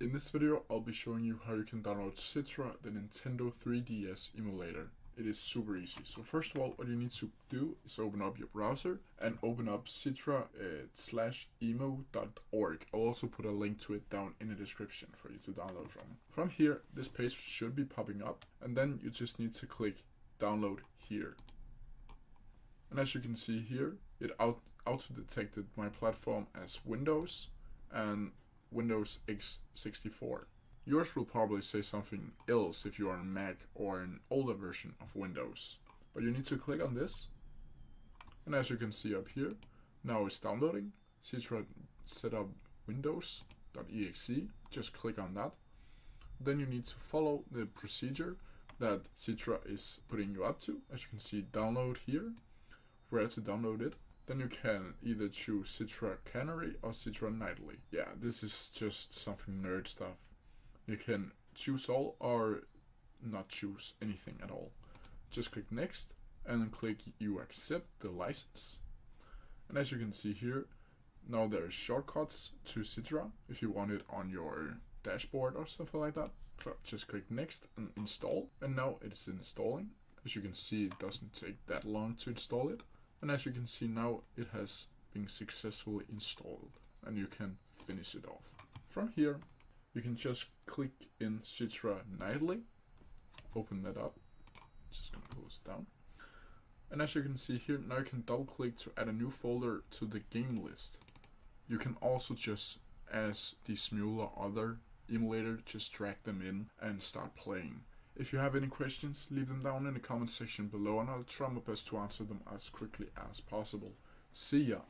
In this video, I'll be showing you how you can download Citra, the Nintendo 3DS emulator. It is super easy. So first of all, what you need to do is open up your browser and open up citra/emo.org. I'll also put a link to it down in the description for you to download from. From here, this page should be popping up, and then you just need to click download here. And as you can see here, it auto-detected my platform as Windows and Windows x64. Yours will probably say something else if you are on Mac or an older version of Windows. But you need to click on this. And as you can see up here, now it's downloading. Citra setup windows.exe. Just click on that. Then you need to follow the procedure that Citra is putting you up to. As you can see, download here, where to download it. Then you can either choose Citra Canary or Citra Nightly. Yeah, this is just something nerd stuff. You can choose all or not choose anything at all. Just click next and then click you accept the license. And as you can see here, now there are shortcuts to Citra if you want it on your dashboard or something like that. Just click next and install. And now it's installing. As you can see, it doesn't take that long to install it. And as you can see now, it has been successfully installed and you can finish it off. From here, you can just click in Citra Nightly, open that up, just gonna close it down. And as you can see here, now you can double click to add a new folder to the game list. You can also just, as the Smule or other emulator, just drag them in and start playing. If you have any questions, leave them down in the comment section below and I'll try my best to answer them as quickly as possible. See ya!